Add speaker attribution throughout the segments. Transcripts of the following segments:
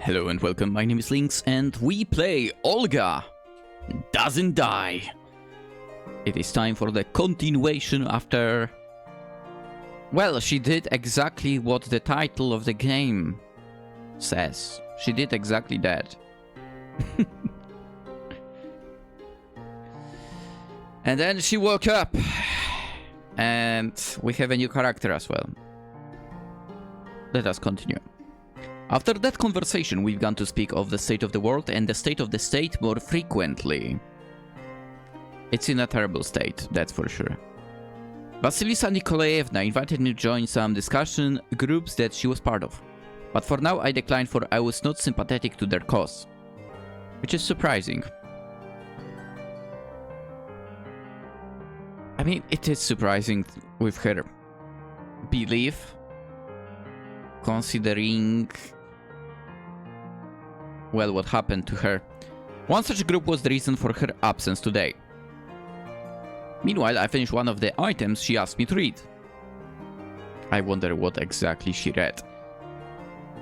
Speaker 1: Hello and welcome, my name is Lynx and we play Olga Doesn't Die. It is time for the continuation after... Well, she did exactly what the title of the game says. She did exactly that. And then she woke up. And we have a new character as well. Let us continue. After that conversation, we began to speak of the state of the world and the state of the state more frequently. It's in a terrible state, that's for sure. Vasilisa Nikolaevna invited me to join some discussion groups that she was part of. But for now I declined, for I was not sympathetic to their cause. Which is surprising. I mean, it is surprising with her belief, considering, well, what happened to her. One such group was the reason for her absence today. Meanwhile, I finished one of the items she asked me to read. I wonder what exactly she read.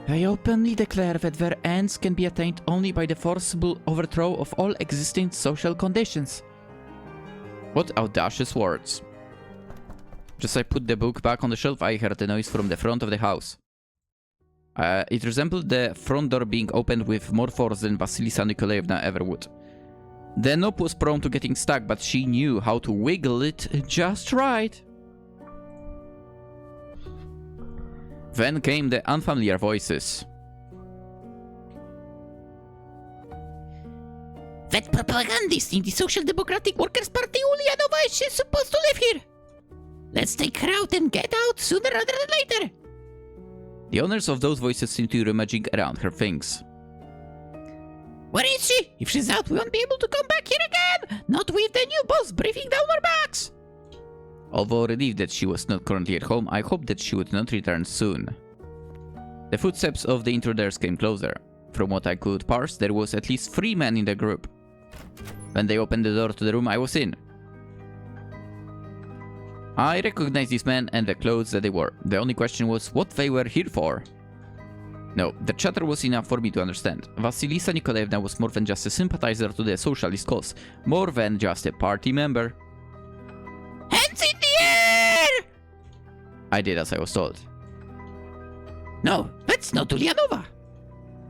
Speaker 1: I openly declare that their ends can be attained only by the forcible overthrow of all existing social conditions. What audacious words. Just as I put the book back on the shelf, I heard a noise from the front of the house. It resembled the front door being opened with more force than Vasilisa Nikolaevna ever would. The knob was prone to getting stuck, but she knew how to wiggle it just right. Then came the unfamiliar voices.
Speaker 2: That propagandist in the Social Democratic Workers' Party, Ulyanova, is supposed to live here. Let's take her out and get out sooner rather than later.
Speaker 1: The owners of those voices seemed to be rummaging around her things.
Speaker 2: Where is she? If she's out, we won't be able to come back here again. Not with the new boss breathing down our backs.
Speaker 1: Although relieved that she was not currently at home, I hoped that she would not return soon. The footsteps of the intruders came closer. From what I could parse, there was at least 3 men in the group. When they opened the door to the room I was in, I recognized these men and the clothes that they wore. The only question was what they were here for. No, the chatter was enough for me to understand. Vasilisa Nikolaevna was more than just a sympathizer to the socialist cause, more than just a party member.
Speaker 2: Hands in the air!
Speaker 1: I did as I was told.
Speaker 2: No, that's not Ulyanova.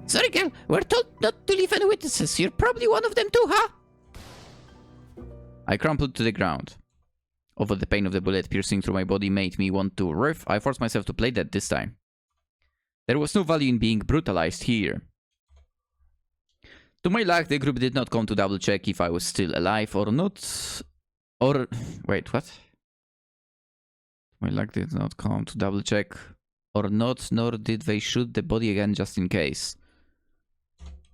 Speaker 2: Sorry, girl, we're told not to leave any witnesses. You're probably one of them too, huh?
Speaker 1: I crumpled to the ground. Although the pain of the bullet piercing through my body made me want to riff, I forced myself to play dead this time. There was no value in being brutalized here. To my luck, the group did not come to double check if I was still alive or not. Or... wait, what? My luck did not come to double check or not, nor did they shoot the body again just in case.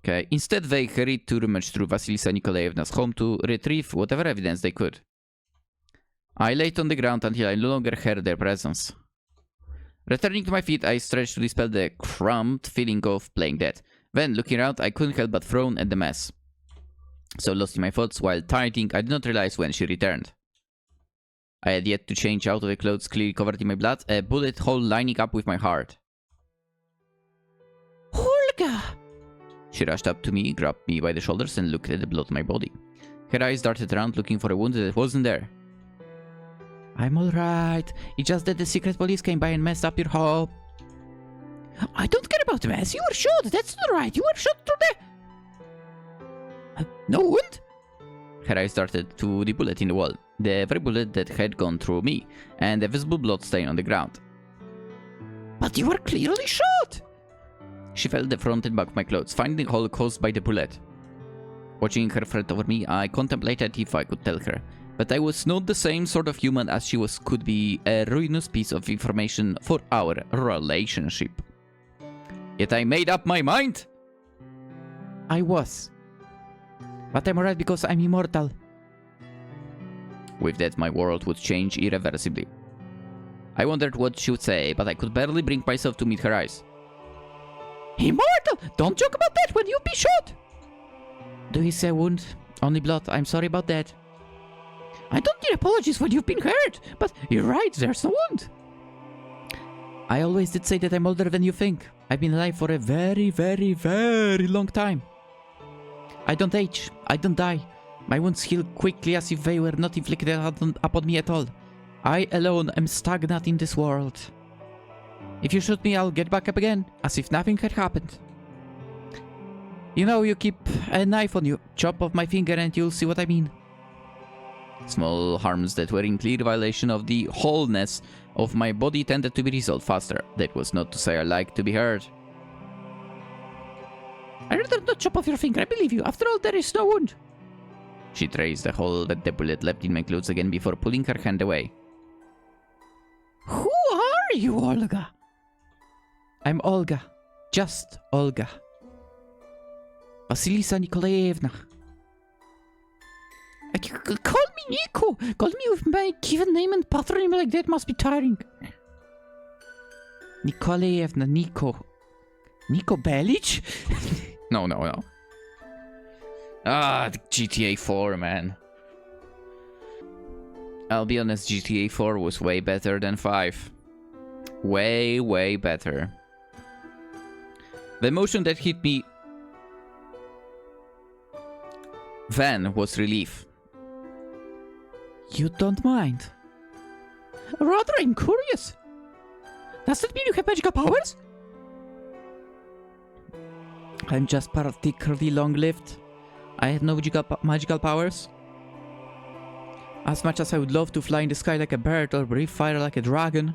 Speaker 1: Okay, instead they hurried to rummage through Vasilisa Nikolaevna's home to retrieve whatever evidence they could. I laid on the ground until I no longer heard their presence. Returning to my feet, I stretched to dispel the cramped feeling of playing dead. Then, looking around, I couldn't help but frown at the mess. So lost in my thoughts while tidying, I did not realize when she returned. I had yet to change out of the clothes clearly covered in my blood, a bullet hole lining up with my heart.
Speaker 2: Olga!
Speaker 1: She rushed up to me, grabbed me by the shoulders and looked at the blood on my body. Her eyes darted around looking for a wound that wasn't there. I'm alright. It's just that the secret police came by and messed up your home.
Speaker 2: I don't care about the mess. You were shot. That's not right. You were shot through the... no wound?
Speaker 1: Her eyes darted to the bullet in the wall. The very bullet that had gone through me, and a visible blood stain on the ground.
Speaker 2: But you were clearly shot.
Speaker 1: She felt the front and back of my clothes, finding the hole caused by the bullet. Watching her fret over me, I contemplated if I could tell her. But I was not the same sort of human as she was could be, a ruinous piece of information for our relationship. Yet I made up my mind!
Speaker 2: I was. But I'm alright because I'm immortal.
Speaker 1: With that, my world would change irreversibly. I wondered what she would say, but I could barely bring myself to meet her eyes.
Speaker 2: Immortal! Don't joke about that when you'll be shot! Do you see a wound? Only blood. I'm sorry about that. I don't need apologies when you've been hurt, but you're right, there's no wound.
Speaker 1: I always did say that I'm older than you think.
Speaker 2: I've been alive for a very, very, very long time. I don't age. I don't die. My wounds heal quickly as if they were not inflicted upon me at all. I alone am stagnant in this world. If you shoot me, I'll get back up again, as if nothing had happened. You know, you keep a knife on you. Chop off my finger and you'll see what I mean. Small harms that were in clear violation of the wholeness of my body tended to be resolved faster. That was not to say I like to be heard. I'd rather not chop off your finger, I believe you. After all, there is no wound. She traced the hole that the bullet left in my clothes again before pulling her hand away. Who are you, Olga? I'm Olga. Just Olga. Vasilisa Nikolaevna. Call me Nico. Call me with my given name and patronym like that must be tiring. Nikolaevna, Nico. Nico Bellic?
Speaker 1: No. Ah, GTA 4, man. I'll be honest, GTA 4 was way better than 5. Way, way better. The emotion that hit me then was relief.
Speaker 2: You don't mind? Rather, I'm curious. Does that mean you have magical powers? I'm just particularly long-lived. I had no magical powers. As much as I would love to fly in the sky like a bird or breathe fire like a dragon.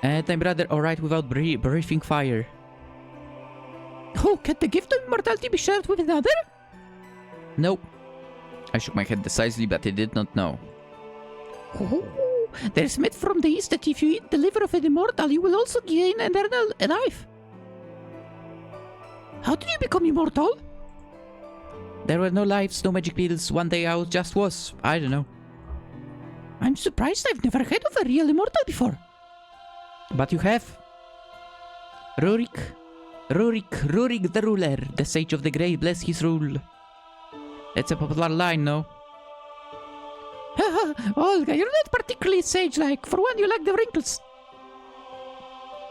Speaker 2: And I'm rather alright without breathing fire. Oh, can the gift of immortality be shared with another? Nope.
Speaker 1: I shook my head decisively, but I did not know.
Speaker 2: Oh, there's myth from the east that if you eat the liver of an immortal, you will also gain eternal life. How did you become immortal? There were no lives, no magic pills. One day I just was. I don't know. I'm surprised I've never heard of a real immortal before. But you have. Rurik the ruler, the sage of the grey, bless his rule. That's a popular line, no? Olga, you're not particularly sage-like. For one, you like the wrinkles.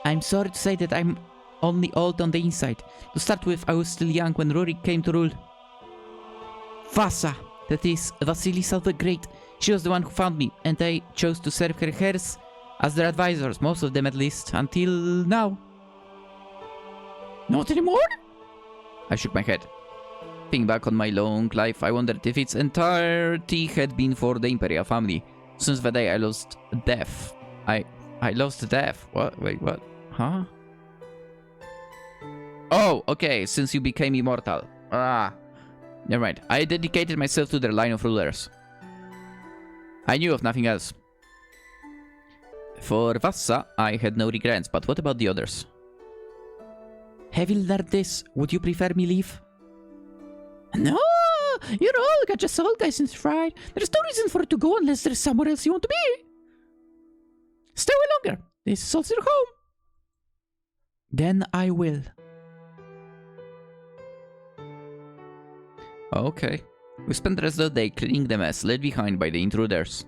Speaker 2: I'm sorry to say that I'm only old on the inside. To start with, I was still young when Rurik came to rule. Vassa, that is, Vasilisa the Great. She was the one who found me, and I chose to serve her heirs as their advisors, most of them at least, until now. Not anymore?
Speaker 1: I shook my head. Thinking back on my long life, I wondered if its entirety had been for the Imperial family. Since the day I lost death. I lost death? What? Wait, what? Huh? Oh, okay, since you became immortal. Ah. Never mind. I dedicated myself to their line of rulers. I knew of nothing else. For Vassa, I had no regrets, but what about the others?
Speaker 2: Have you learned this? Would you prefer me leave? No! You're Olga, just Olga isn't right. There's no reason for it to go unless there's somewhere else you want to be. Stay away longer. This is also your home. Then I will.
Speaker 1: Okay. We spent the rest of the day cleaning the mess left behind by the intruders.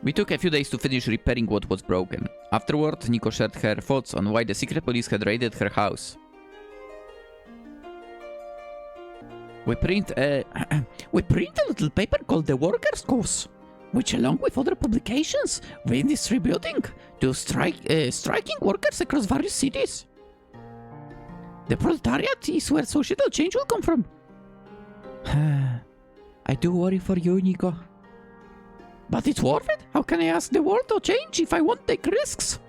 Speaker 1: We took a few days to finish repairing what was broken. Afterward, Nico shared her thoughts on why the secret police had raided her house.
Speaker 2: We print a little paper called the Workers' Course, which along with other publications, we're distributing to striking workers across various cities. The proletariat is where societal change will come from. I do worry for you, Nico. But it's worth it. How can I ask the world to change if I won't take risks?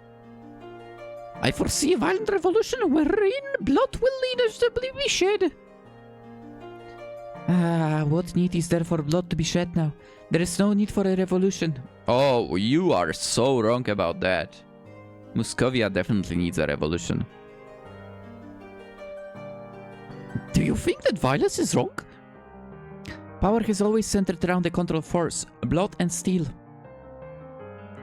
Speaker 2: I foresee a violent revolution wherein blood will inevitably be shed. What need is there for blood to be shed now? There is no need for a revolution.
Speaker 1: Oh, you are so wrong about that. Muscovy definitely needs a revolution.
Speaker 2: Do you think that violence is wrong? Power has always centered around the control of force, blood and steel.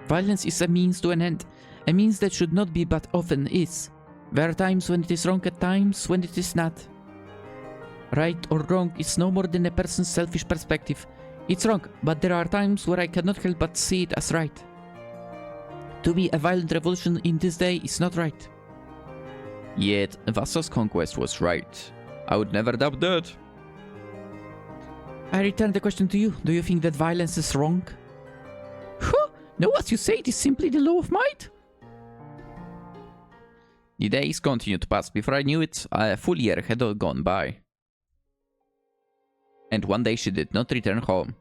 Speaker 2: Violence is a means to an end, a means that should not be but often is. There are times when it is wrong and times when it is not. Right or wrong is no more than a person's selfish perspective. It's wrong, but there are times where I cannot help but see it as right. To be a violent revolution in this day is not right.
Speaker 1: Yet, Vassa's conquest was right. I would never doubt that.
Speaker 2: I return the question to you. Do you think that violence is wrong? Huh? No, as you say, it is simply the law of might.
Speaker 1: The days continued to pass. Before I knew it, a full year had gone by. And one day she did not return home.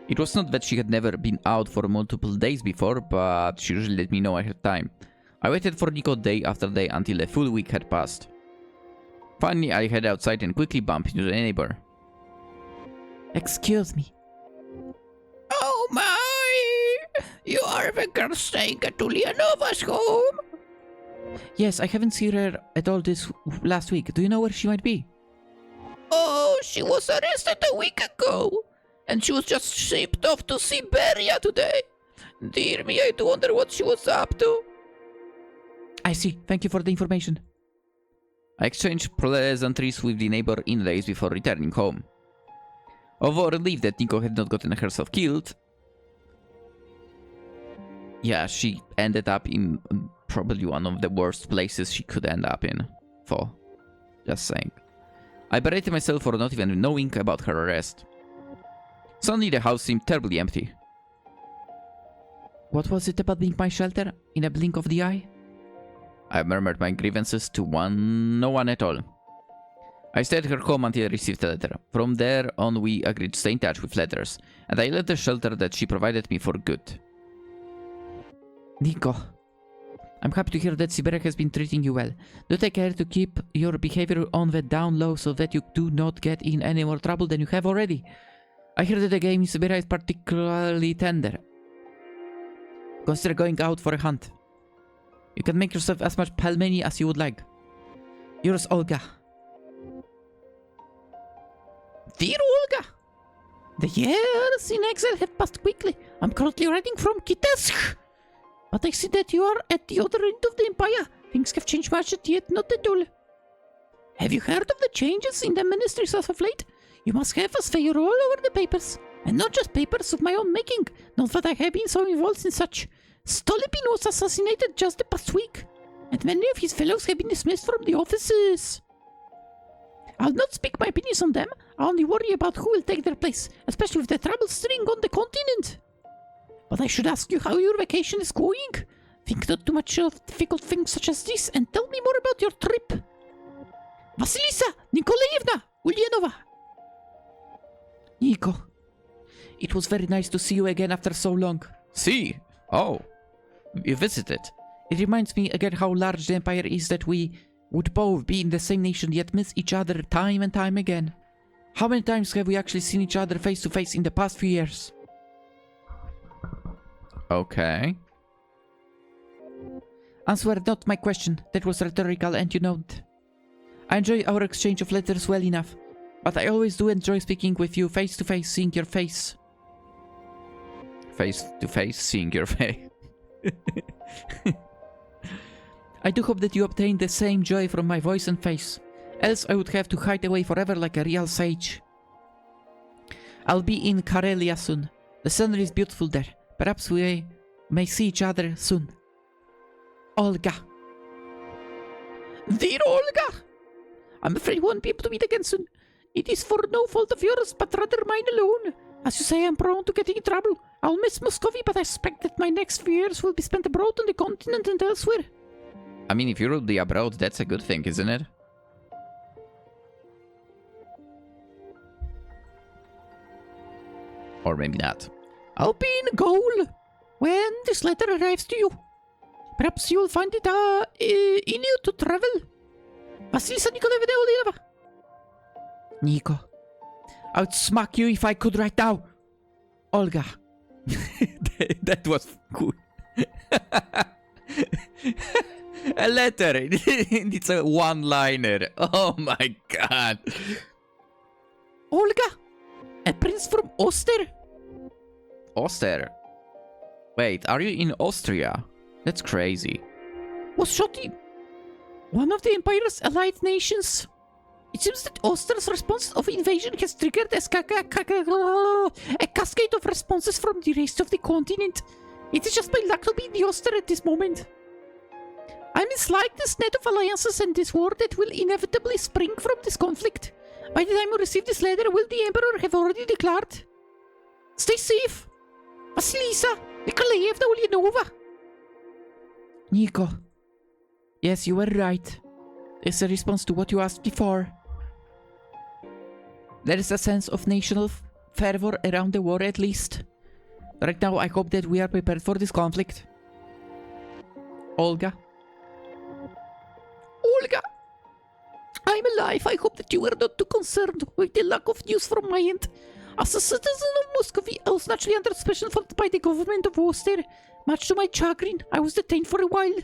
Speaker 1: It was not that she had never been out for multiple days before, but she usually let me know ahead of time. I waited for Nico day after day until a full week had passed. Finally, I head outside and quickly bump into the neighbor.
Speaker 2: Excuse me.
Speaker 3: Oh my! You are the girl staying at Ulianova's home?
Speaker 2: Yes, I haven't seen her at all this last week. Do you know where she might be?
Speaker 3: Oh, she was arrested a week ago. And she was just shipped off to Siberia today. Dear me, I do wonder what she was up to.
Speaker 2: I see. Thank you for the information.
Speaker 1: I exchanged pleasantries with the neighbor in days before returning home. Although relieved that Nico had not gotten herself killed, yeah, she ended up in probably one of the worst places she could end up in. Just saying. I berated myself for not even knowing about her arrest. Suddenly the house seemed terribly empty.
Speaker 2: What was it about being my shelter in a blink of the eye?
Speaker 1: I murmured my grievances to no one at all. I stayed at her home until I received a letter. From there on we agreed to stay in touch with letters, and I left the shelter that she provided me for good.
Speaker 2: Nico, I'm happy to hear that Siberia has been treating you well. Do take care to keep your behavior on the down low so that you do not get in any more trouble than you have already. I hear that the game in Siberia is particularly tender. Consider going out for a hunt. You can make yourself as much pelmeni as you would like. Yours, Olga.
Speaker 3: Dear Olga,
Speaker 2: The years in exile have passed quickly. I'm currently writing from Kitesk. But I see that you are at the other end of the Empire. Things have changed much, yet not at all. Have you heard of the changes in the ministries as of late? You must have us figure all over the papers. And not just papers of my own making. Not that I have been so involved in such. Stolypin was assassinated just the past week. And many of his fellows have been dismissed from the offices. I'll not speak my opinions on them. I only worry about who will take their place, especially with the trouble stirring on the continent. But I should ask you how your vacation is going. Think not too much of difficult things such as this, and tell me more about your trip. Vasilisa Nikolaevna Ulyanova. Nico, it was very nice to see you again after so long.
Speaker 1: See? Oh, you visited.
Speaker 2: It reminds me again how large the empire is, that we would both be in the same nation yet miss each other time and time again. How many times have we actually seen each other face to face in the past few years?
Speaker 1: Okay.
Speaker 2: Answer not my question. That was rhetorical and you know it. I enjoy our exchange of letters well enough, but I always do enjoy speaking with you face to face, seeing your face.
Speaker 1: Face to face, seeing your face.
Speaker 2: I do hope that you obtain the same joy from my voice and face. Else I would have to hide away forever like a real sage. I'll be in Karelia soon. The scenery is beautiful there. Perhaps we may see each other soon. Olga.
Speaker 3: Dear Olga, I'm afraid we won't be able to meet again soon. It is for no fault of yours, but rather mine alone. As you say, I'm prone to getting in trouble. I'll miss Muscovy, but I suspect that my next few years will be spent abroad on the continent and elsewhere.
Speaker 1: I mean, if you'll be abroad, that's a good thing, isn't it? Or maybe not.
Speaker 3: I'll be in Gaul when this letter arrives to you. Perhaps you'll find it in you to travel. Vasilisa Nikolaevna Ulyanova.
Speaker 2: Nico, I would smack you if I could right now. Olga.
Speaker 1: That was cool. A letter. It's a one-liner. Oh my god.
Speaker 3: Olga, a prince from Oster.
Speaker 1: Oster. Wait, are you in Austria? That's crazy.
Speaker 3: Was shot in one of the Empire's allied nations. It seems that Oster's response of invasion has triggered a cascade of responses from the rest of the continent. It is just my luck to be in the Oster at this moment. I mislike this net of alliances and this war that will inevitably spring from this conflict. By the time you receive this letter, will the Emperor have already declared? Stay safe! Vasilisa, Nikolaevna Ulyanova!
Speaker 2: Nico. Yes, you were right. It's a response to what you asked before. There is a sense of national fervor around the war at least. Right now, I hope that we are prepared for this conflict. Olga.
Speaker 3: Olga! I'm alive. I hope that you are not too concerned with the lack of news from my end. As a citizen of Muscovy, I was naturally under special fund by the government of Oster. Much to my chagrin, I was detained for a while.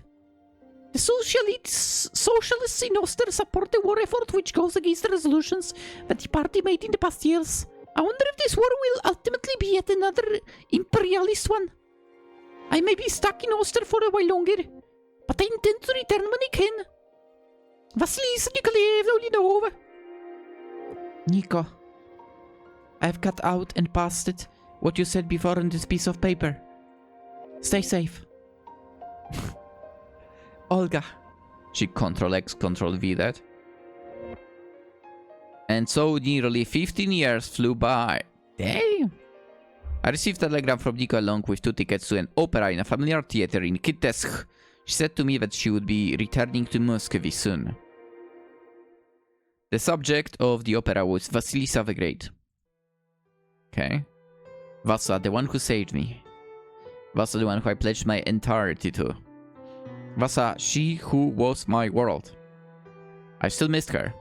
Speaker 3: The socialists in Oster support the war effort which goes against the resolutions that the party made in the past years. I wonder if this war will ultimately be yet another imperialist one. I may be stuck in Oster for a while longer, but I intend to return when I can. Vasilisa Nikolaevna Ulyanova.
Speaker 2: Nico. I've cut out and pasted what you said before on this piece of paper. Stay safe. Olga.
Speaker 1: She Ctrl-X, Ctrl-V that. And so nearly 15 years flew by. Damn! I received a telegram from Nico along with 2 tickets to an opera in a familiar theater in Kitesk. She said to me that she would be returning to Muscovy soon. The subject of the opera was Vasilisa the Great. Okay. Vassa, the one who saved me. Vassa, the one who I pledged my entirety to. Vassa, she who was my world. I still missed her.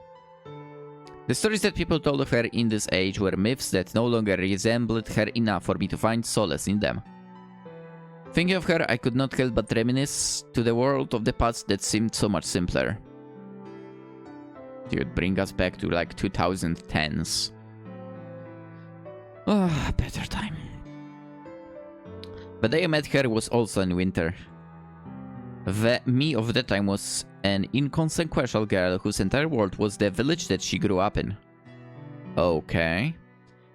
Speaker 1: The stories that people told of her in this age were myths that no longer resembled her enough for me to find solace in them. Thinking of her, I could not help but reminisce to the world of the past that seemed so much simpler. It would bring us back to like 2010s. Ah, better time. The day I met her was also in winter. The me of that time was an inconsequential girl whose entire world was the village that she grew up in. Okay.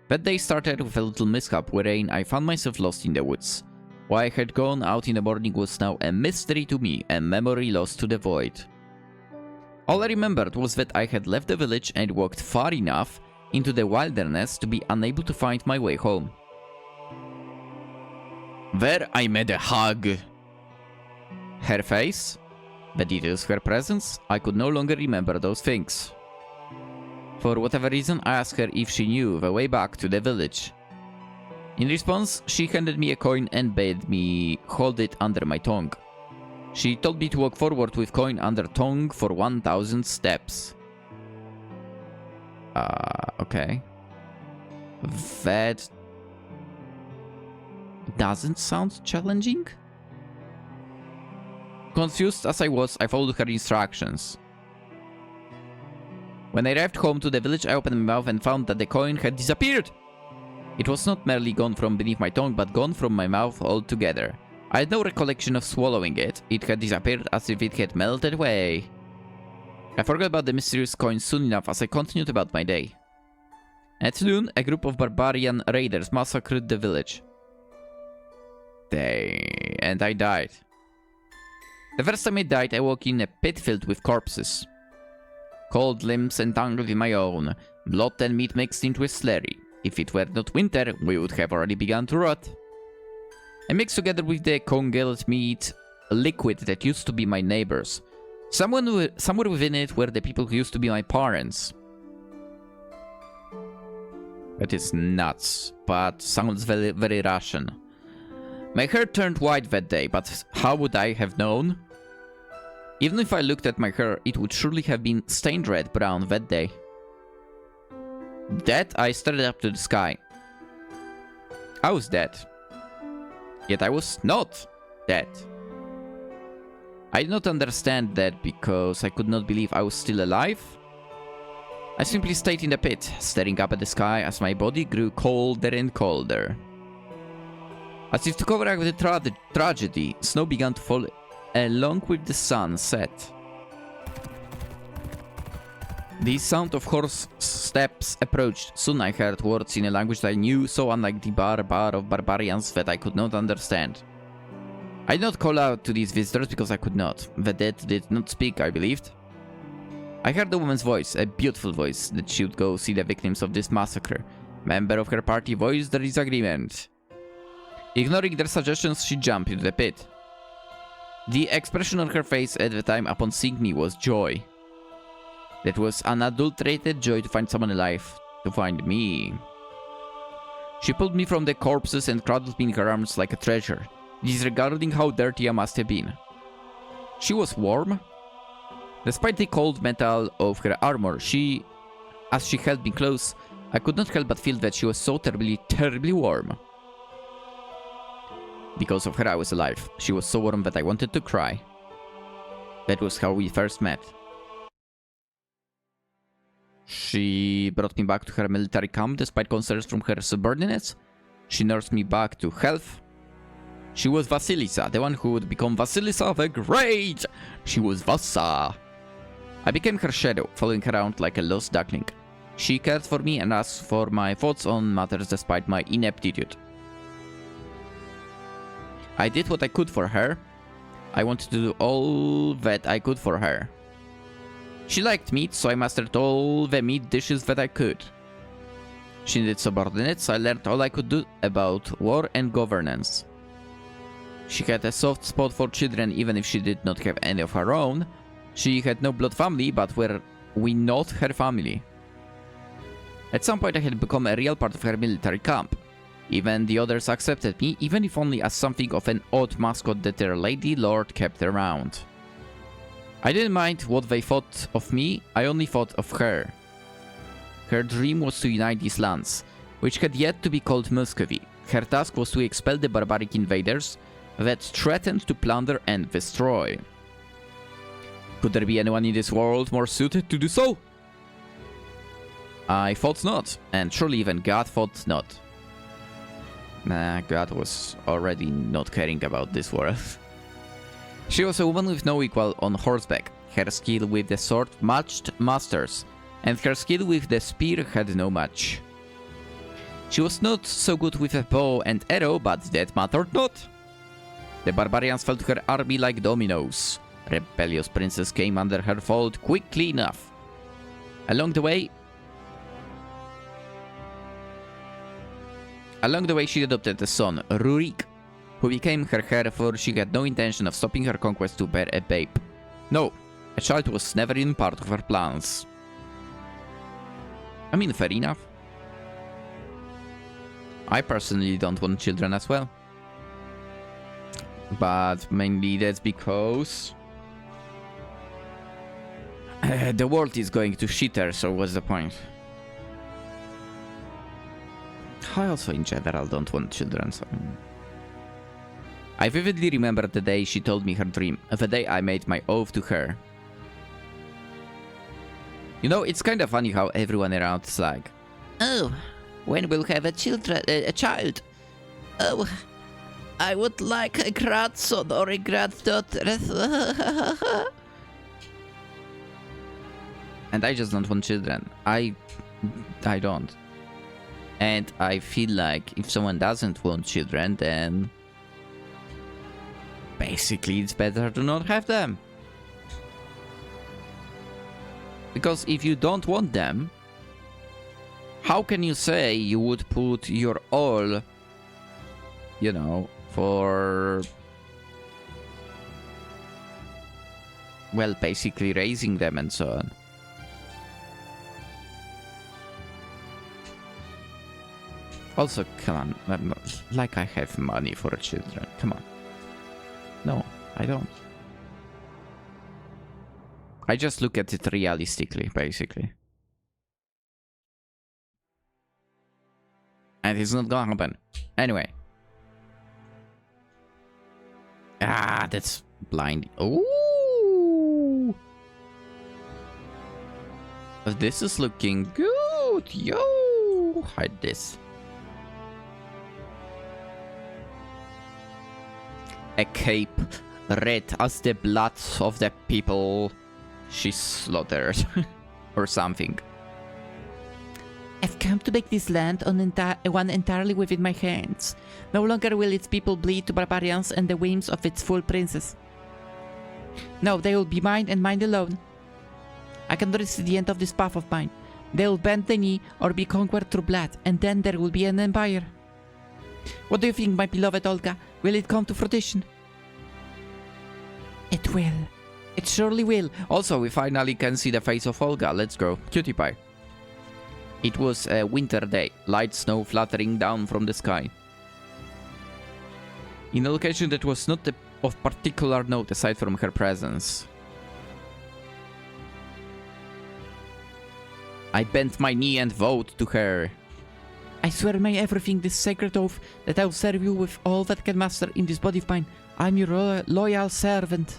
Speaker 1: That day started with a little mishap wherein I found myself lost in the woods. Why I had gone out in the morning was now a mystery to me, a memory lost to the void. All I remembered was that I had left the village and walked far enough into the wilderness to be unable to find my way home. There I met a hug. Her face, the details of her presence, I could no longer remember those things. For whatever reason, I asked her if she knew the way back to the village. In response, she handed me a coin and bade me hold it under my tongue. She told me to walk forward with coin under tongue for 1000 steps. Okay. That doesn't sound challenging? Confused as I was, I followed her instructions. When I arrived home to the village, I opened my mouth and found that the coin had disappeared. It was not merely gone from beneath my tongue, but gone from my mouth altogether. I had no recollection of swallowing it. It had disappeared as if it had melted away. I forgot about the mysterious coin soon enough as I continued about my day. At noon, a group of barbarian raiders massacred the village. And I died. The first time I died, I woke in a pit filled with corpses. Cold limbs entangled in my own, blood and meat mixed into a slurry. If it were not winter, we would have already begun to rot. I mixed together with the congealed meat a liquid that used to be my neighbors. Somewhere within it were the people who used to be my parents. That is nuts, but sounds very, very Russian. My hair turned white that day, but how would I have known? Even if I looked at my hair, it would surely have been stained red-brown that day. Dead, I stared up to the sky. I was dead. Yet I was not dead. I did not understand that because I could not believe I was still alive. I simply stayed in the pit, staring up at the sky as my body grew colder and colder. As if to cover up the tragedy, snow began to fall along with the sun set. The sound of horse steps approached. Soon I heard words in a language that I knew, so unlike the barbar of barbarians that I could not understand. I did not call out to these visitors because I could not. The dead did not speak, I believed. I heard a woman's voice, a beautiful voice, that she would go see the victims of this massacre. Member of her party voiced the disagreement. Ignoring their suggestions, she jumped into the pit. The expression on her face at the time upon seeing me was joy. That was unadulterated joy to find someone alive, to find me. She pulled me from the corpses and cradled me in her arms like a treasure, disregarding how dirty I must have been. She was warm. Despite the cold metal of her armor, as she held me close, I could not help but feel that she was so terribly, terribly warm. Because of her, I was alive. She was so warm that I wanted to cry. That was how we first met. She brought me back to her military camp despite concerns from her subordinates. She nursed me back to health. She was Vasilisa, the one who would become Vasilisa the Great! She was Vassa. I became her shadow, following her around like a lost duckling. She cared for me and asked for my thoughts on matters despite my ineptitude. I did what I could for her. I wanted to do all that I could for her. She liked meat, so I mastered all the meat dishes that I could. She needed subordinates, so I learned all I could do about war and governance. She had a soft spot for children even if she did not have any of her own. She had no blood family, but were we not her family? At some point I had become a real part of her military camp. Even the others accepted me, even if only as something of an odd mascot that their lady lord kept around. I didn't mind what they thought of me, I only thought of her. Her dream was to unite these lands, which had yet to be called Muscovy. Her task was to expel the barbaric invaders that threatened to plunder and destroy. Could there be anyone in this world more suited to do so? I thought not, and surely even God thought not. Nah, God was already not caring about this world. She was a woman with no equal on horseback. Her skill with the sword matched masters, and her skill with the spear had no match. She was not so good with a bow and arrow, but that mattered not. The barbarians fell to her army like dominoes. Rebellious princes came under her fold quickly enough. Along the way, she adopted a son, Rurik, who became her heir, for she had no intention of stopping her conquest to bear a babe. No, a child was never even part of her plans. I mean, fair enough. I personally don't want children as well. But mainly that's because the world is going to shitter, so what's the point? I also in general don't want children, so... I vividly remember the day she told me her dream, the day I made my oath to her. You know, it's kind of funny how everyone around is like,
Speaker 3: "Oh, when we'll have a child? Oh, I would like a grandson or a granddaughter."
Speaker 1: and I just don't want children. I don't. And I feel like if someone doesn't want children, then basically it's better to not have them. Because if you don't want them, how can you say you would put your all, you know, for, well, basically raising them and so on? Also, come on, like I have money for children, come on. No, I don't. I just look at it realistically, basically. And it's not gonna happen. Anyway. Ah, that's blind. Ooh! This is looking good, yo! Hide this. A cape red as the blood of the people she slaughtered. or something.
Speaker 3: I've come to make this land one entirely within my hands. No longer will its people bleed to barbarians and the whims of its fool princes. No, they will be mine and mine alone. I can reach the end of this path of mine. They will bend the knee or be conquered through blood, and then there will be an empire. What do you think, my beloved Olga? Will it come to fruition? It will. It surely will.
Speaker 1: Also, we finally can see the face of Olga. Let's go. Cutie pie. It was a winter day, light snow fluttering down from the sky. In a location that was not of particular note aside from her presence. I bent my knee and vowed to her.
Speaker 3: I swear by everything this sacred oath that I will serve you with all that can master in this body of mine. I am your loyal servant.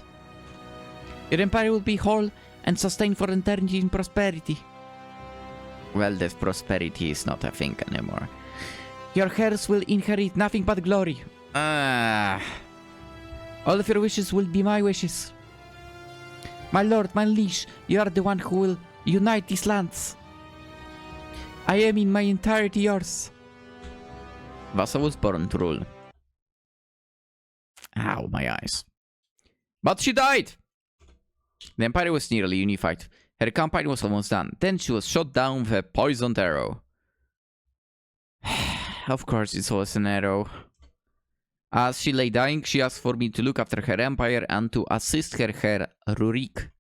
Speaker 3: Your empire will be whole and sustained for eternity in prosperity.
Speaker 1: Well, that prosperity is not a thing anymore.
Speaker 3: Your heirs will inherit nothing but glory. All of your wishes will be my wishes. My lord, my liege, you are the one who will unite these lands. I am in my entirety yours.
Speaker 1: Vassa was born to rule. Ow, my eyes. But she died! The empire was nearly unified. Her campaign was almost done. Then she was shot down with a poisoned arrow. Of course it was an arrow. As she lay dying, she asked for me to look after her empire and to assist her Rurik.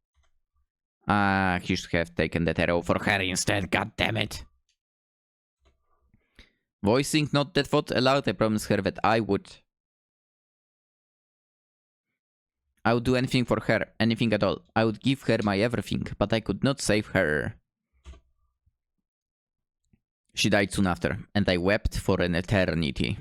Speaker 1: He should have taken that arrow for her instead, god damn it. Voicing not that thought aloud, I promised her that I would do anything for her, anything at all. I would give her my everything, but I could not save her. She died soon after, and I wept for an eternity.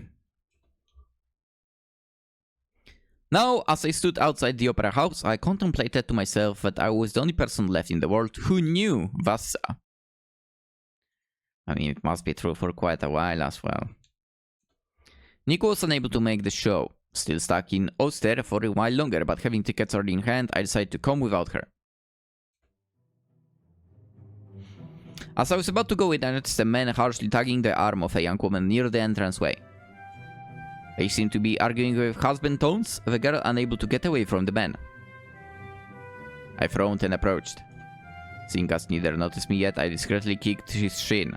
Speaker 1: Now, as I stood outside the opera house, I contemplated to myself that I was the only person left in the world who knew Vassa. I mean, it must be true for quite a while as well. Nico was unable to make the show. Still stuck in Oster for a while longer, but having tickets already in hand, I decided to come without her. As I was about to go in, I noticed a man harshly tugging the arm of a young woman near the entranceway. They seemed to be arguing with husband tones, the girl unable to get away from the man. I frowned and approached. Seeing as neither noticed me yet, I discreetly kicked his shin.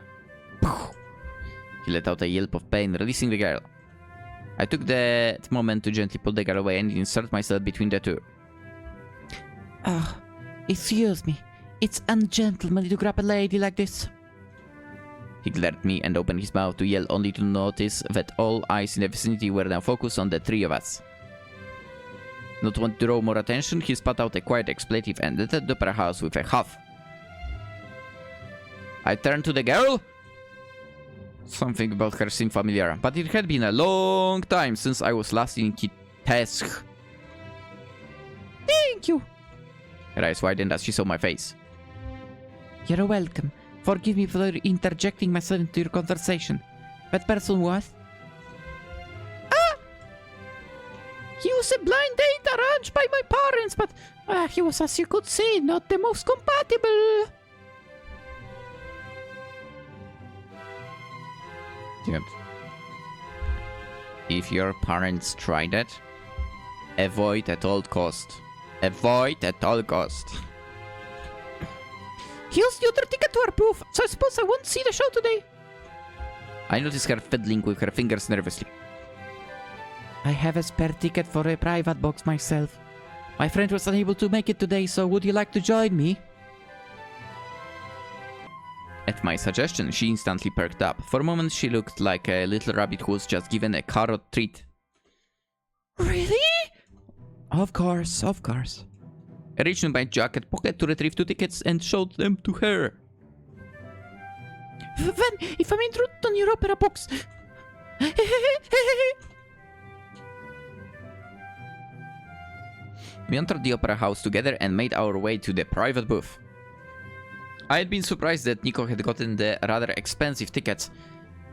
Speaker 1: He let out a yelp of pain, releasing the girl. I took that moment to gently pull the girl away and insert myself between the two.
Speaker 3: Excuse me. It's ungentlemanly to grab a lady like this.
Speaker 1: He glared at me and opened his mouth to yell, only to notice that all eyes in the vicinity were now focused on the three of us. Not wanting to draw more attention, he spat out a quiet expletive and entered the opera house with a huff. I turned to the girl. Something about her seemed familiar, but it had been a long time since I was last in Kitesk.
Speaker 3: Thank you.
Speaker 1: Her eyes widened as she saw my face.
Speaker 3: You're welcome. Forgive me for interjecting myself into your conversation. That person was? He was a blind date arranged by my parents, but he was, as you could see, not the most compatible.
Speaker 1: Dude. If your parents tried it, avoid at all cost. Avoid at all cost.
Speaker 3: Here's the other ticket to our booth, so I suppose I won't see the show today.
Speaker 1: I noticed her fiddling with her fingers nervously.
Speaker 3: I have a spare ticket for a private box myself. My friend was unable to make it today, so would you like to join me?
Speaker 1: At my suggestion, she instantly perked up. For a moment, she looked like a little rabbit who was just given a carrot treat.
Speaker 3: Really? Of course, of course.
Speaker 1: I reached in my jacket pocket to retrieve 2 tickets and showed them to her.
Speaker 3: Then, if I'm intruded on your opera box...
Speaker 1: We entered the opera house together and made our way to the private booth. I had been surprised that Nico had gotten the rather expensive tickets,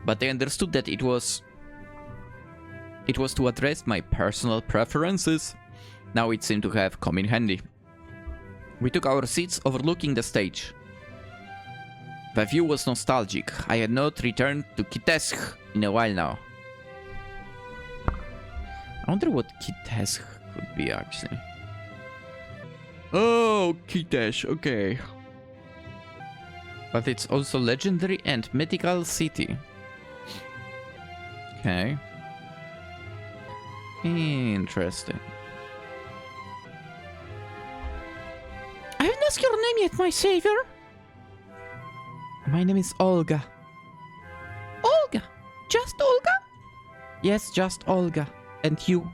Speaker 1: but I understood that it was to address my personal preferences. Now it seemed to have come in handy. We took our seats overlooking the stage. The view was nostalgic. I had not returned to Kitesh in a while now. I wonder what Kitesh could be, actually. Oh, Kitesh, okay. But it's also legendary and mythical city. Okay. Interesting.
Speaker 3: I haven't asked your name yet, my savior.
Speaker 2: My name is Olga.
Speaker 3: Olga? Just Olga?
Speaker 2: Yes, just Olga. And you?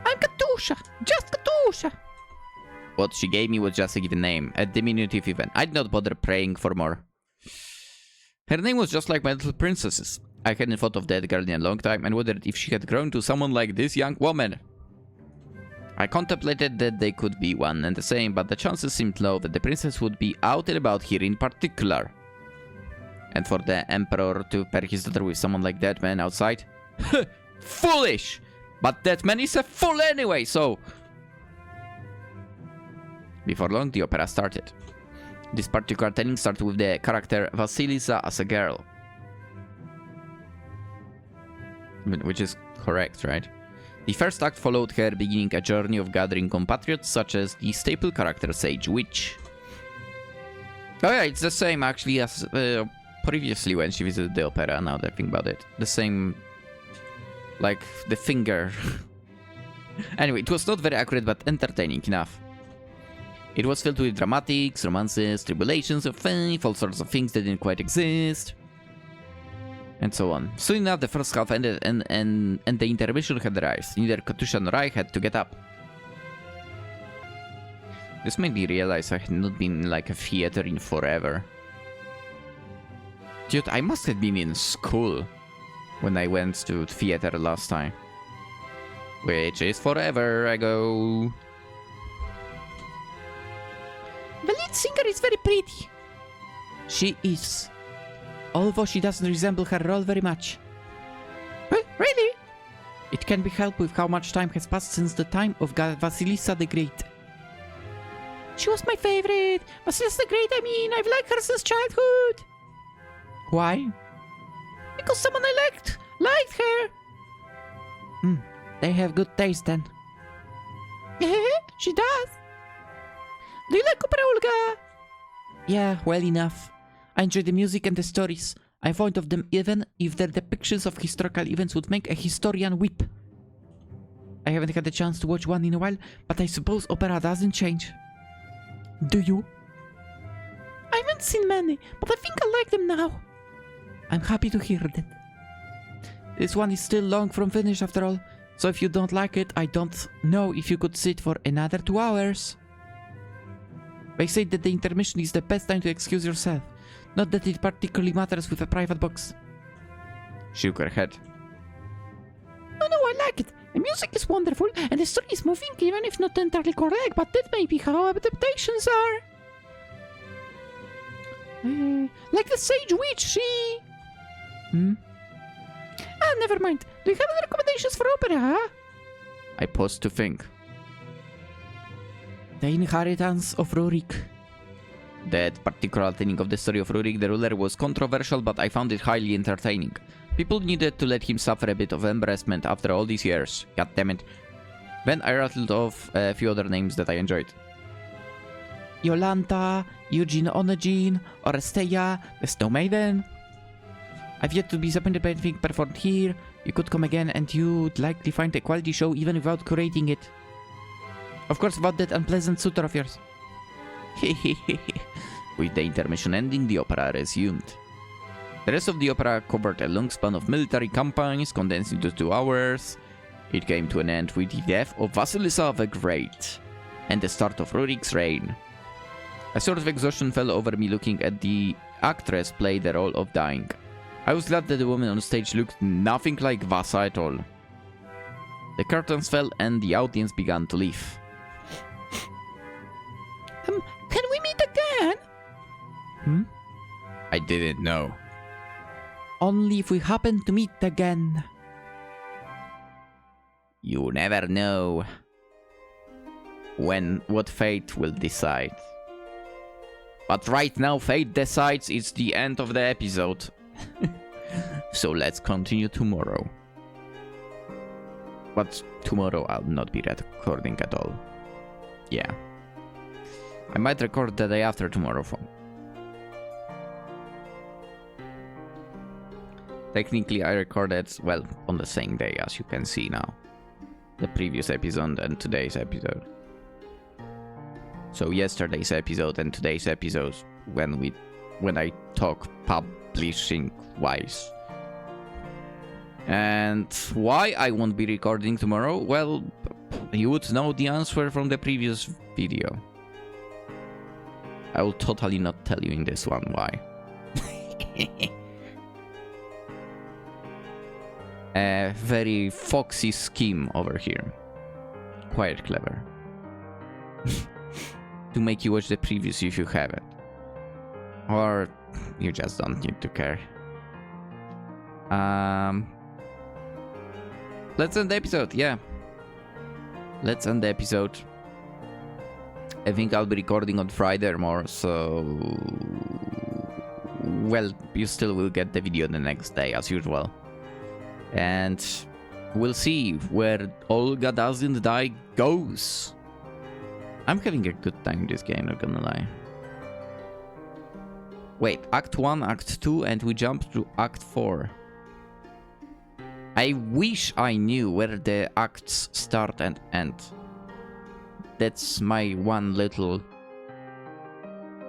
Speaker 3: I'm Katusha. Just Katusha.
Speaker 1: What she gave me was just a given name, a diminutive even. I did not bother praying for more. Her name was just like my little princess's. I hadn't thought of that girl in a long time and wondered if she had grown to someone like this young woman. I contemplated that they could be one and the same, but the chances seemed low that the princess would be out and about here in particular. And for the emperor to pair his daughter with someone like that man outside? Foolish! But that man is a fool anyway, so... Before long, the opera started. This particular telling started with the character Vasilisa as a girl. Which is correct, right? The first act followed her beginning a journey of gathering compatriots such as the staple character Sage Witch. Oh yeah, it's the same actually as previously when she visited the opera, now that I think about it. The same... like the finger. Anyway, it was not very accurate but entertaining enough. It was filled with dramatics, romances, tribulations of faith, all sorts of things that didn't quite exist. And so on. Soon enough, the first half ended and the intermission had arrived. Neither Katusha nor I had to get up. This made me realize I had not been in like a theater in forever. Dude, I must have been in school when I went to theater last time. Which is forever ago.
Speaker 3: The lead singer is very pretty.
Speaker 2: She is. Although she doesn't resemble her role very much.
Speaker 3: Really?
Speaker 2: It can be helped with how much time has passed since the time of Vasilisa the Great.
Speaker 3: She was my favorite. Vasilisa the Great, I mean, I've liked her since childhood.
Speaker 2: Why?
Speaker 3: Because someone I liked her.
Speaker 2: They have good taste then.
Speaker 3: She does. Do you like opera, Olga?
Speaker 2: Yeah, well enough. I enjoy the music and the stories. I'm fond of them even if their depictions of historical events would make a historian weep. I haven't had a chance to watch one in a while, but I suppose opera doesn't change. Do you?
Speaker 3: I haven't seen many, but I think I like them now.
Speaker 2: I'm happy to hear that. This one is still long from finish after all, so if you don't like it, I don't know if you could sit for another 2 hours. They say that the intermission is the best time to excuse yourself. Not that it particularly matters with a private box.
Speaker 1: She shook her head.
Speaker 3: No, I like it. The music is wonderful, and the story is moving, even if not entirely correct, but that may be how adaptations are. Like the Sage Witch, she... never mind. Do you have any recommendations for opera, huh?
Speaker 1: I paused to think.
Speaker 2: The Inheritance of Rurik.
Speaker 1: That particular telling of the story of Rurik the ruler was controversial, but I found it highly entertaining. People needed to let him suffer a bit of embarrassment after all these years. God damn it. Then I rattled off a few other names that I enjoyed.
Speaker 2: Yolanta, Eugene Onegin, Oresteia, the Snow Maiden. I've yet to be disappointed by anything performed here. You could come again and you'd likely find a quality show even without curating it. Of course, without that unpleasant suitor of yours.
Speaker 1: With the intermission ending, the opera resumed. The rest of the opera covered a long span of military campaigns condensed into 2 hours. It came to an end with the death of Vasilisa the Great and the start of Rurik's reign. A sort of exhaustion fell over me looking at the actress play the role of dying. I was glad that the woman on stage looked nothing like Vassa at all. The curtains fell and the audience began to leave.
Speaker 3: Can we meet again?
Speaker 1: I didn't know.
Speaker 2: Only if we happen to meet again.
Speaker 1: You never know what fate will decide. But right now, fate decides it's the end of the episode. So let's continue tomorrow. But tomorrow I'll not be recording at all. Yeah. I might record the day after tomorrow. Technically, I recorded, well, on the same day, as you can see now. The previous episode and today's episode. So yesterday's episode and today's episode when I talk publishing wise. And why I won't be recording tomorrow? Well, you would know the answer from the previous video. I will totally not tell you in this one why. A very foxy scheme over here. Quite clever. To make you watch the previous if you haven't. Or you just don't need to care. Let's end the episode, yeah. Let's end the episode. I think I'll be recording on Friday or more, so... Well, you still will get the video the next day, as usual. And we'll see where Olga Doesn't Die goes. I'm having a good time in this game, not gonna lie. Wait, Act 1, Act 2, and we jump to Act 4. I wish I knew where the acts start and end. That's my one little...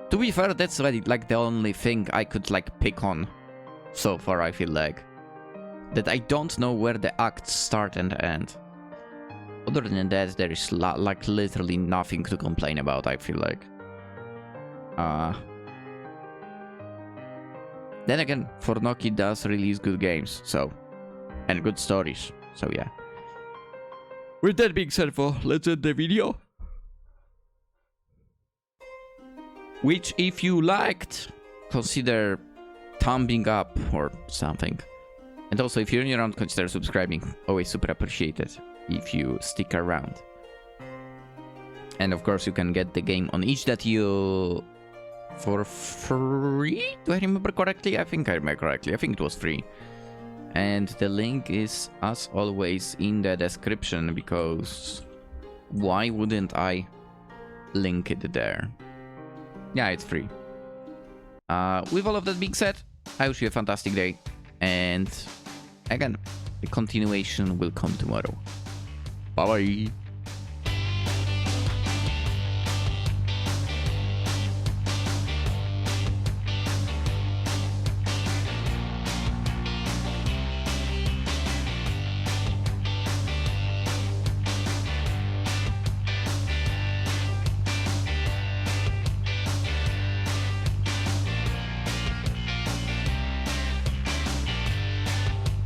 Speaker 1: To be fair, that's really, like the only thing I could like pick on so far, I feel like. That I don't know where the acts start and end. Other than that, there is like literally nothing to complain about, I feel like. Then again, Fornoki does release good games, so... And good stories, so yeah. With that being said, let's end the video. Which, if you liked, consider thumbing up or something. And also, if you're new around, consider subscribing. Always super appreciated if you stick around. And of course, you can get the game on itch.io for free? Do I remember correctly? I think I remember correctly. I think it was free. And the link is, as always, in the description, because why wouldn't I link it there? Yeah, it's free. With all of that being said, I wish you a fantastic day. And again, the continuation will come tomorrow. Bye-bye.